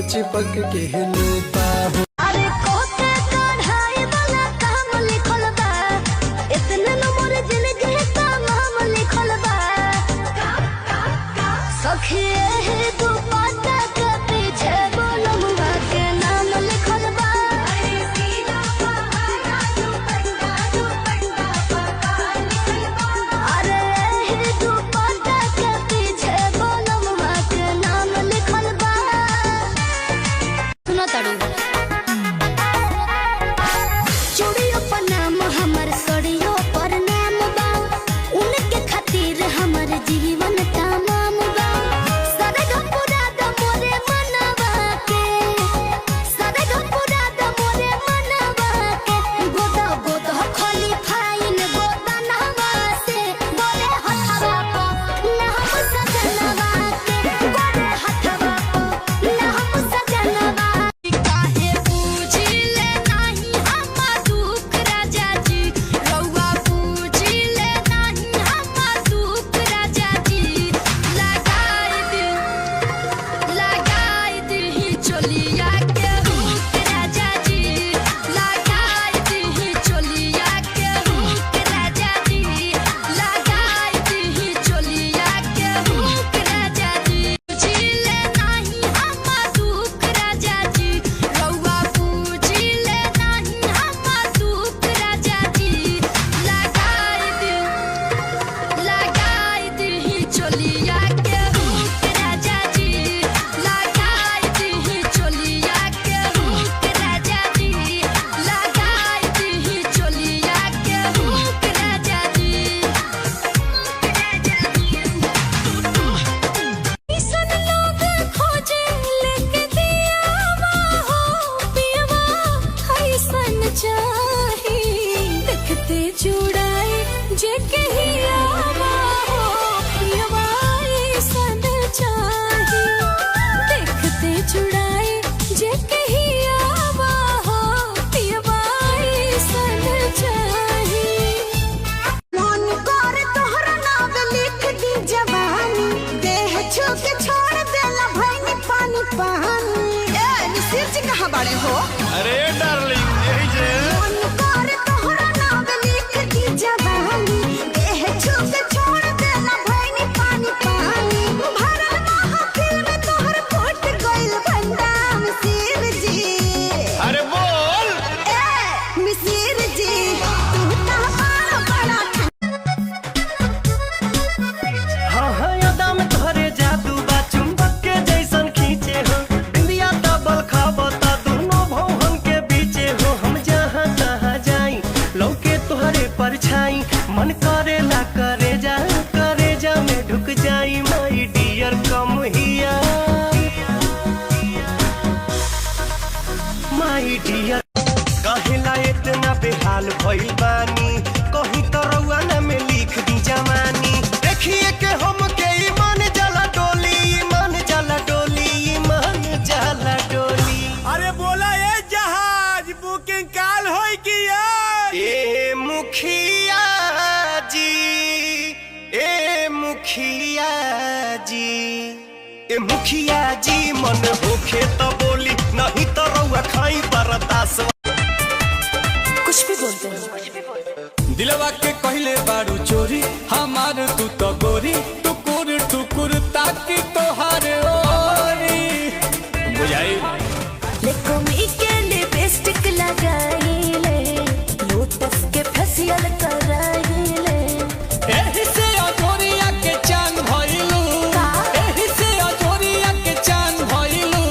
चिपक के लूटा हो। अरे कोके कढ़ाई वाला काम लिखल बा, इतने न मोर जिंदगी का नाम लिखल बा। सखिए है दुपट्टा के पीछे बोलमुआ के नाम लिखल बा। अरे है दुपट्टा के पीछे बोलमुआ के नाम लिखल बा। सुनो तारू चूड़ियों पर नाम हमर सड़ियों पर नाम बा, उनके खातिर हमर जीवन तमाम बा। सरग पूरा द मोरे मनवा के, सरग पूरा द मोरे मनवा के। गोदा गोदा खाली फाइन गोदा नहवा से, बोले हथवा को ना हम सजनवा के, बोले हथवा को ना हम सजनवा। काहे पूछिले नाही हम दुख राजा जी, रउआ पूछिले नाही हम दुख राजा जी। लगाई दी चोलिया के हुक राजा जी, लगाई दी चोलिया के हुक राजा जी, लगाई दी चोलिया के हुक राजा जी। पूछिले नाही हम दुख राजा जी, रउआ पूछिले नाही हम दुख राजा जी। लगाई दी चोलिया के हुक राजा जी, लगाई दी चोलिया के हुक राजा जी, लगाई दी चोलिया के हुक राजा जी। सन लोग खोजे लेके दियावा हो पियवा, ऐसन चाही देखते जुड़ाए जे कहियावा हो पियवा, ऐसन चाही देखते जुड़ाए जे कहियावा हो पियवा, ऐसन चाही। मन कर तोहरा नाम लिख दी जवानी, देह छू के छोड़ देला भइनी पानी पानी। ए निसिर जी कहाँ बाड़े हो? अरे डार्लिंग यही जे मन कर तोहरा नाम लिख दी जवानी, देह छू के छोड़ देला भइनी पानी पानी। भरल महफिल में तोहर फुट गइल भंडा मिसिर जी। अरे बोल ए मिसिर जी तू ता बड़ा हाँ हाँ यादा में तोहरे जादू बा, चुंबक के जैसन खींचे हो। बिंदिया डबल खाबता दोनों भौहन के बीचे हो। हम जहाँ तहाँ जाई लौके तोहरे परछाई, मन करेला करे जा में ढुक जाई। माई डियर कम हिया, माई डियर कहेला इतना बेहाल भइल बानी, कहीं तो रउआ ना में लिख दी जवानी। देखिए के हम के ईमान जला डोली, ईमान जला डोली, ईमान जला डोली। अरे बोला ये जहाज बुकिंग काल होई कि ए मुखिया जी, ए मुखिया जी, ए मुखिया जी मन होखे तो बोली, नहीं तो रउआ खाई बरदास। कुछ भी बोलते हैं। दिलवा के कहले बारू चोरी हमार तू तो गोरी, टुकुर टुकुर ताकि तोहार ओरी बुझाई। लेकोमी के लिपस्टिक लगाईले, लोटस के फेशियल कराईले। एही से अजोरिया के चांद भइलू, एही से अजोरिया के चांद भइलू।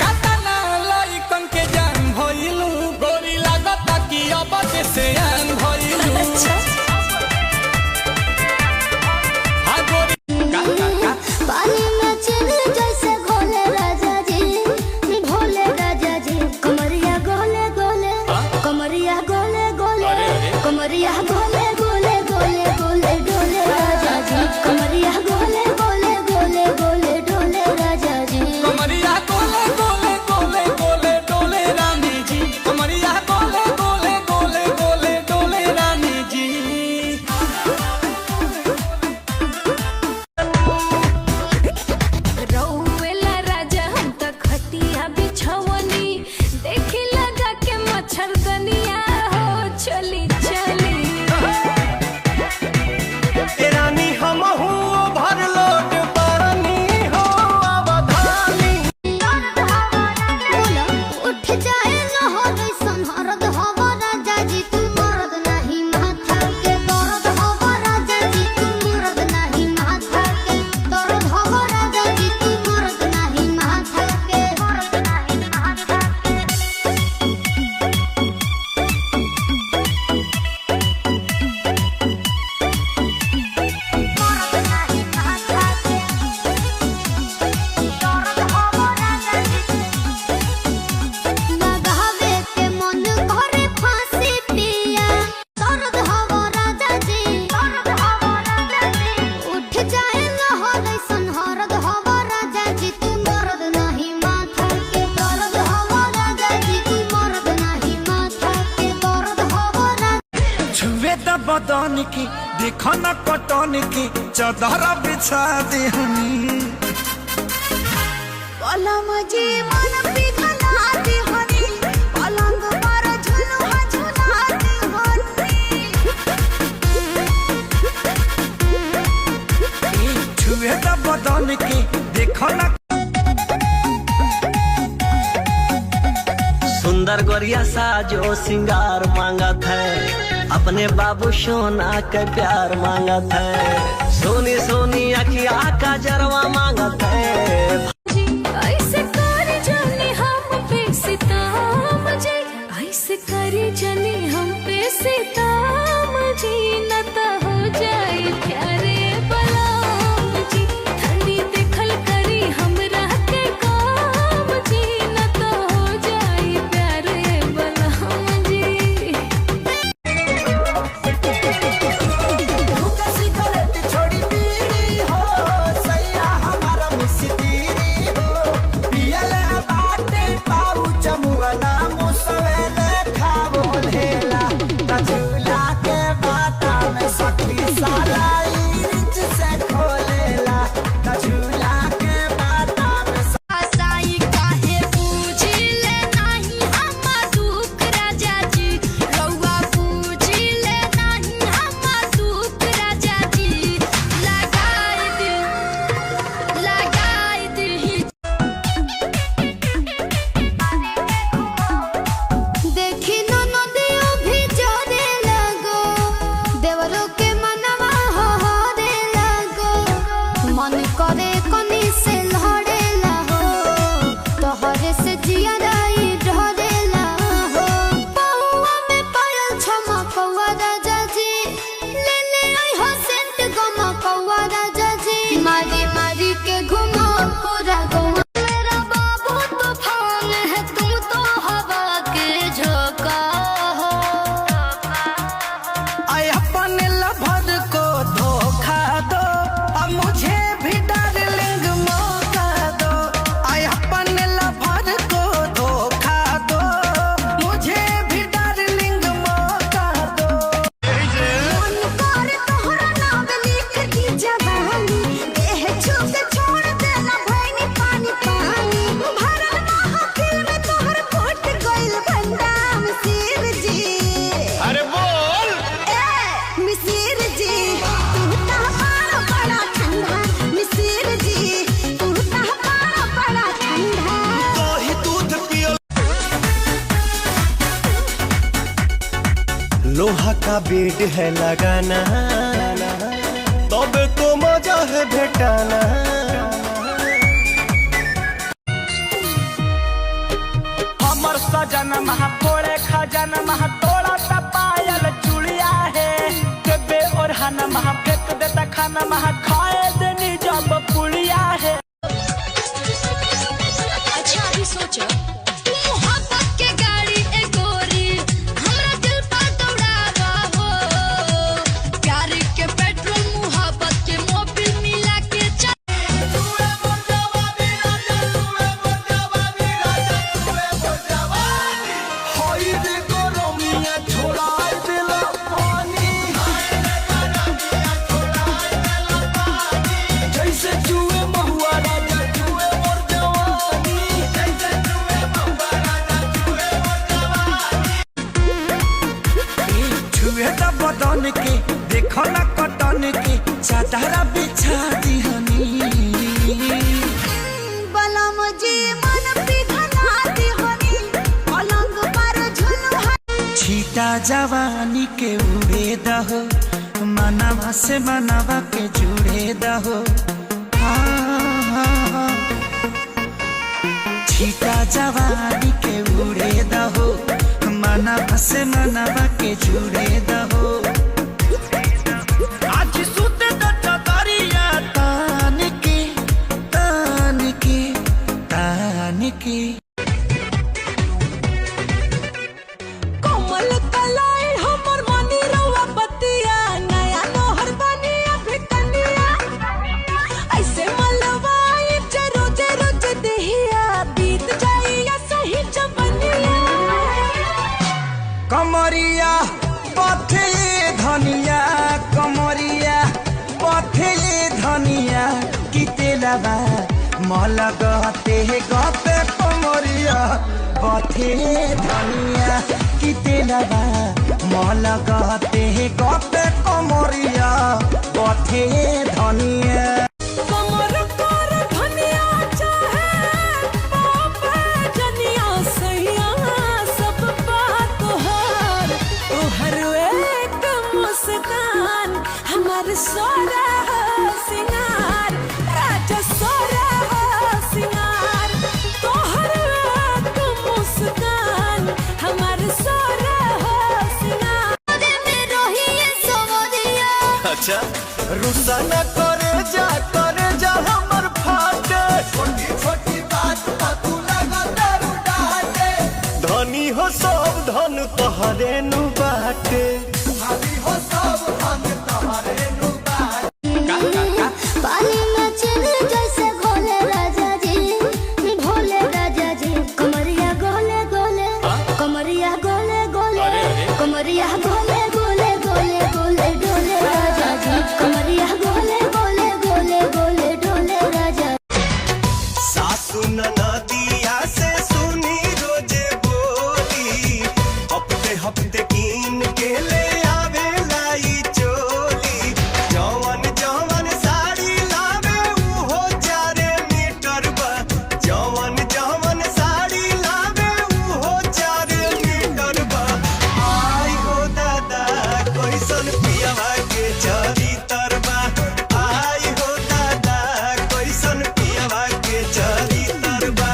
कातना लाई बदन की देखो न कटन की चादर बिछा दे हनी पलम जी मन पिघला दे हनी पलंग पर झुलुआ झुला दे हनी छुए द बदन की देखो न सुंदर गोरिया साजो सिंगार मांगत है अपने बाबू सोना के प्यार मांगत है सोनी सोनी अखिया का जरवा मांगत है ऐसे करे जाने हम पे सितम जी ऐसे करे जाने हम पे सितम जी न तो हो जाए प्यारे बलाम जी ठंडी देखल करी हमरा के काम जी न तो हो जाए प्यारे बलाम जी छोड़ी पीड़ी हो सैया हमारा मुस्तीरी हो पियले बाटे पाऊ चमुना मुसवेले खावो ढेला झूला के बाटा में सखी साला इंच से खोलेला झूला के बाटा में साई काहे पूछिले नाही हम दुख राजा जी रउआ पूछिले नाही हम दुख राजा जी लगाई दी देखी नो नदियो भी जोरे लगो देवरो के मनवा हो रे लगो मन करे कनी से लड़े हो तोहरे से जिया राई ढरे हो पहुआ में पायल छमकौआ राजा जी ले आई हो सेंट गमकौआ राजा जी मारी मारी के घुमा पूरा गौआ मेरा बाबू तूफान है तुम तो हवा के झोंका हो आय अपने लभर को धोखा दो अब मुझे भी डार्लिंग मौका दो आय अपने लभर को धोखा दो मुझे भी डार्लिंग मौका दो मन कर तोहरा नाम लिख दी जवानी देह छू के छोड़ देना भैनी पानी पानी भरल महफिल में तोहर फट गइल भंडाम मिसिर जी अरे बोल ए मिसिर जी तू ता बड़ा ठंडा मिसिर जी तू ता बड़ा ठंडा तो ही दूध पियो लोहा का बेड है लगाना तब तो मजा है भेटाना हमर सजन महा फोड़े खजन महा तोड़ा ता पायल चुड़िया है देबे और हन महा फेंक देता खाना महा खाए देनी जब पुड़िया है अच्छा अभी सोचो मोहब्बत के गाड़ी ए गोरी हमरा दिल पर दौड़ावा हो प्यार के पेट्रोल मोहब्बत के मोबिल मिला के चल होई रे गरमिया छोड़ा देला पानी जैसे जुए महुआ राजा जुए मोर जवानी जैसे जुए महुआ राजा जुए मोर जवानी छुए द बदन के देखो न कटन के चादर बिछा दी हनी बलम जी मन पिघला दे हनी पलंग पर झुलुआ छीटा जवानी के उड़े दहो मनवा से मनवा के जुड़े दहो छीटा जवानी के उड़े दहो मनवा से मनवा के जुड़े दहो आज सुते द चदरिया तान के तान के तान के कोमल कलाई हमर मनी रउआ बतिया नया नोहर बनिया भिकनिया ऐसे मलवाई जे रोज रोज देहिया बीत जाइया सही जवनिया कमरिया पथे धनिया तेलवा मल गते गते कमरिया बथे धनिया कि तेलवा मल गते गते कमरिया बथे धनिया कमर कर धनिया चाहे बापे जनिया सैया सब बात तोहर एक मुस्कान हमार सोरा सिंगार राजा सोरा सिंगार तोहर एक मुस्कान हमार सोरा सिंगार में रहिए सोवरिया। अच्छा रुसा न करे जा हमर फाटे छोटी छोटी बात पर तू लगा दारू डाटे धनी हो सब धन तोहरे नु बाटे भाभी हो सब धन तोहरे नु बाटे पानी में चले जैसे घोले राजा जी भोले राजा जी कमरिया गोले गोले कमरिया गोले गोले कमरिया गोले गोले गोले गोले डोले राजा जी कमरिया गोले गोले गोले गोले डोले राजा। सासु ननदिया से सुनी रोजे बोली हफ्ते हफ्ते कीन के ले आवे लाई चोली जवन जवन साड़ी लावे उहो 4 मीटर बा जवन जवन साड़ी लावे उहो 4 मीटर बा आई हो दादा कैसन पियावा के चरितर बा आई हो दादा कैसन पियावा के चरितर बा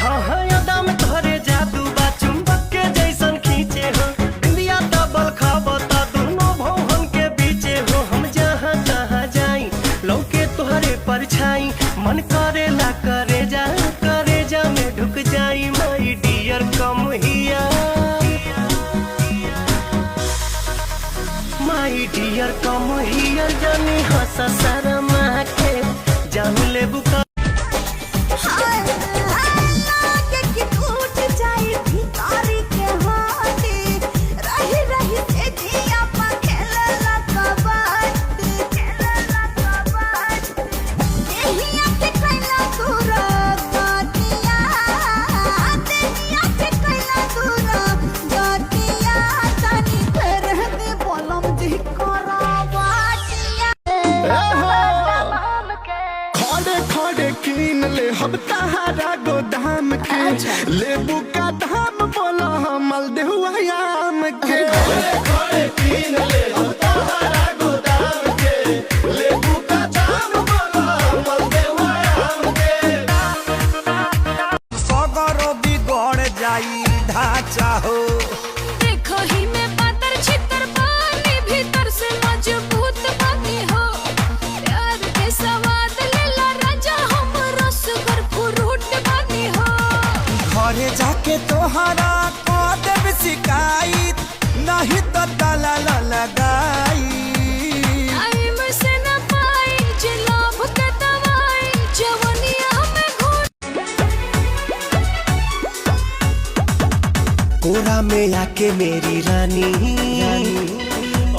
हाँ हाँ यादा में तोहरे जादू बा चुंबक के जैसन खींचे हो बिंदिया डबल खाबता दोनों भौहन के बीचे हो हम जहाँ जहाँ जाई लौके तोहरे परछाई मन करेला करे जा में ढुक जाई माई डियर कम हिया माई डियर कम हियर जानी हंसा शर्मा के जान ले बुका खड़े खड़े कीन ले हम तहारा गोदाम के लेबू का दाम बोला हम देहुआ आम के खड़े खड़े कीन ले हम तहारा गोदाम के लेबू का दाम बोला हम देहुआ आम के सगरो बिगड़ जाई ढांचा हो देखो ही में पातर छितर पानी भीतर से मजबूत बानी हो प्यार के सवाद लेला राजा हम रसगर फ्रूट बानी हो घरे जाके तोहरा को देव शिकायत नहीं तो ताला लगाई टाइम से न पाई जे लाभ के दवाई जवनिया में घुट कोरा में आके मेरी रानी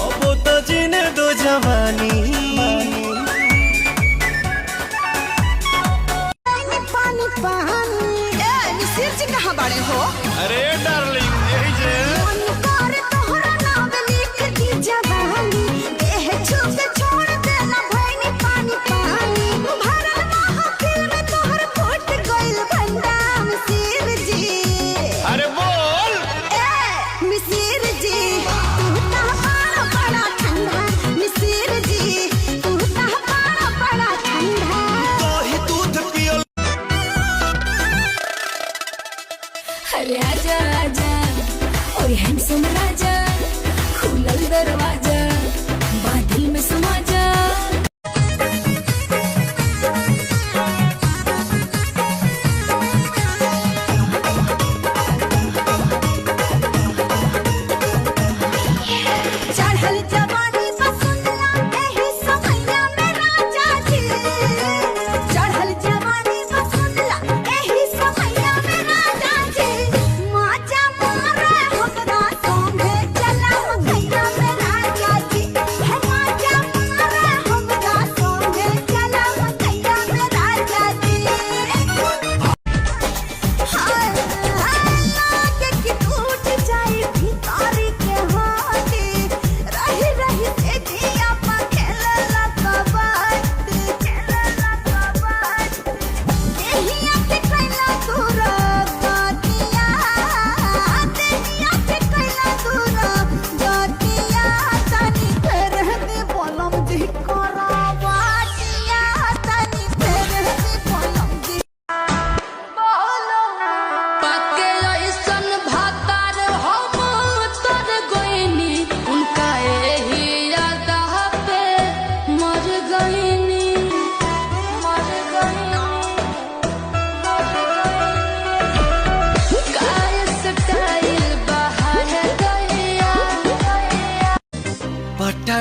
अब तो जीने दो जवानी पानी पानी मिसिर जी कहाँ बड़े हो? अरे डार्लिंग यही जे मन कर तोहरा नाम लिख दी जवानी देह छू के छोड़ देना भैनी पानी पानी भरल महफिल में तोहर फूट गइल भंडा मिसिर जी अरे बोल मिसिर जी तू ता बड़ा ठंडा मिसिर जी तू ता बड़ा ठंडा दही दूध पियो अरे आजा आजा ओए हैंडसम राजा खुलल दरवाजा बादल में समा जा चढ़ल जवानी बसुंदला एही समैया में राजा जी चढ़ल जवानी बसुंदला एही समैया में राजा जी माचा मारे हमरा संगे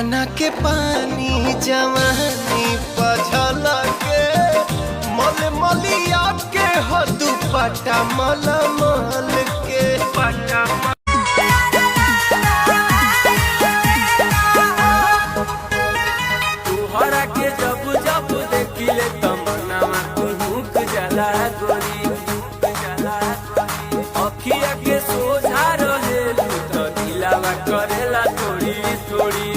पटना के पानी जवानी पझल के मल मलिया के हो दुपट्टा मल मल के पट्टा तुहरा के जब जब देखिले तमन्नावा तुहुक जला गोरी अखिया के सोझा रहे तो दिलावा करेला थोड़ी थोड़ी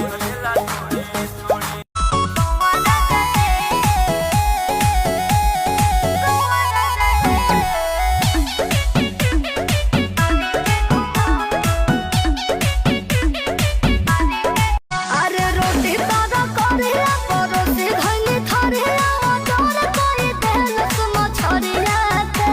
अरे रोटी दादा करिया परोसी धइली थरिया डोर कोई देलस मछरिया के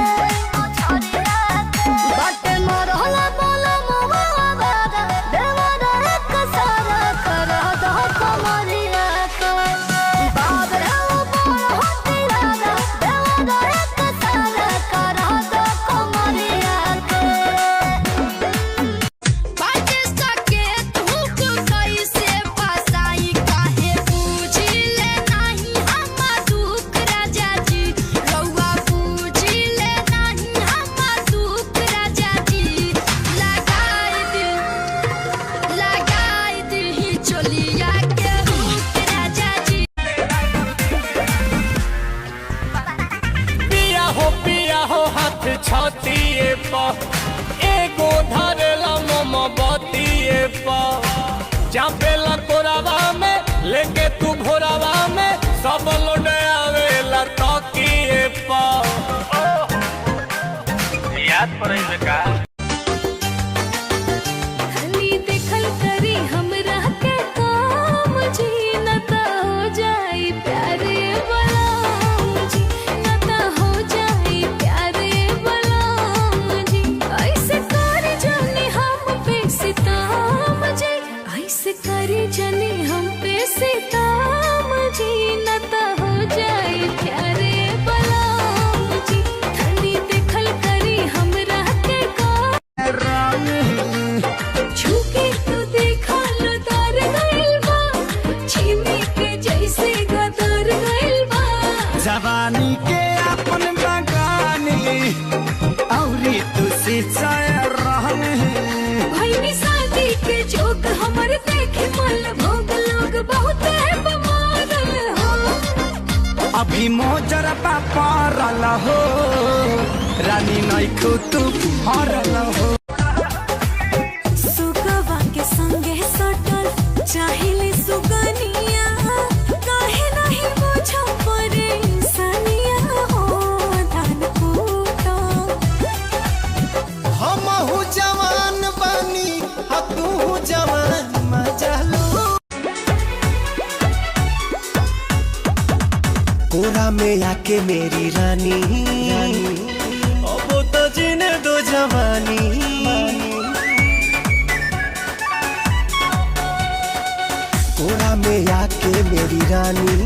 बाटे मरहला बोला मुवा बादा देवरा एक सारा कर दो कमरिया के बाब रे ऊपर होती राजा देवरा एक सारा कर दो कमरिया के बाजे सके धूप कैसे फसाई काहे पूछिले नहीं हम दुख राजा जी रउआ पूछिले नहीं हम दुख राजा जी लगाई दी चोलिया के हुक राजा जी पिया हो हाथ छतिए पर एगो धरेला मोमबत्तिए पर चापेला कोरावा में लेके तू भोरावा में सब लोड आवेला तकिए पर याद पड़े का हनी देखल करी हमरा के काम जी न त हो जाई प्यारे बलाम जी न त हो जाई प्यारे बलाम जी ऐसे कर जाने हम पे सिताम जी ऐसे कर जाने हम पे सिताम जी न त हो जाई प्यारे बलाम जी हनी देखल करी हमरा के काम झुके तो देखा लतार गइल बा छिमी के जैसे गदर गइल बा जवानी के अपन बगानी औरी तुसी चायर रहने भइनी शादी के जोक हमर देखे मल भोग लोग बहुत बमार हो अभी मोजर पारल हो रानी नैखू तू हरल हो सुगवा के संगे सटल चाहिले सुगनिया काहे नहीं बुझो परेशानिया हो धान कूटा हमहू जवान बनी आ तू जवान मजा लो कोरा में आके मेरी रानी अब तो जीने दो जवानी कोरा में आके मेरी रानी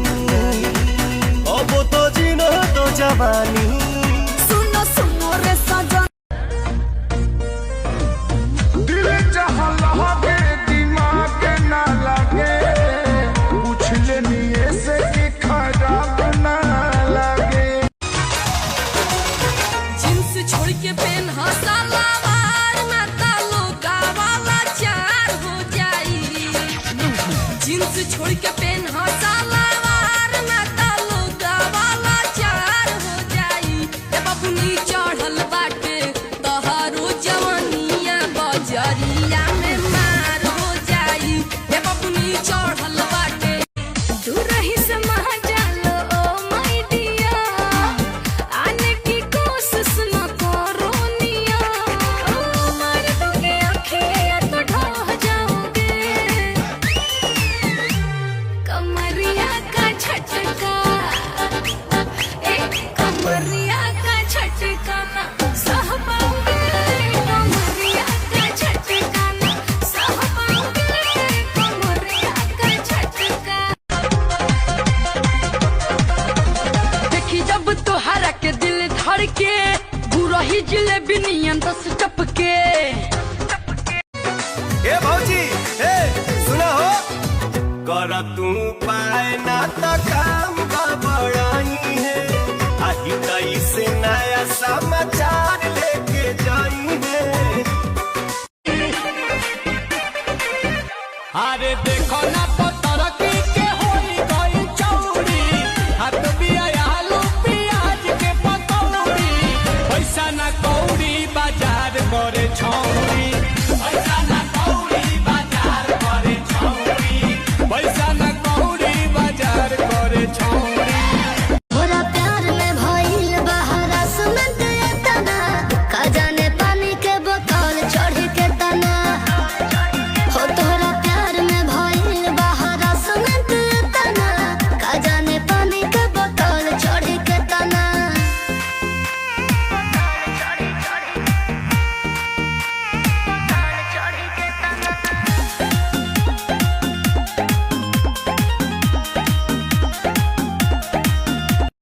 अब तो जीने दो जवानी सुनो सुनो रे सजन दिल जहाँ लगे दिमाग ना लगे पूछ लेनी से कि खराब ना लगे जींस छोड़ के पेन हसलावार ना तालो गावाला चार हो जाई जींस छोड़ के पेन हसलावार ना तालो गावाला चार हो जाई ए बबुनी चढ़ल बाटे तहारो जवानिया बजरिया में मार हो जाई ए बबुनी चढ़ल बाटे दूर ही से महाजालो ओ माय डियर आने की कोशिश न करो निया मार दोगे आँखें तो ढह जाओगे कमरिया का झटका एक कमरिया का झटका ना सह पाओगे कमरिया का झटका ना सह पाओगे कमरिया का झटका देखी जब तोहरा के दिल धड़ के गुरही जिलेबी नियन 10 टपके ए भौजी ए सुना हो काम का बड़ाई है आई तई से नया समाचार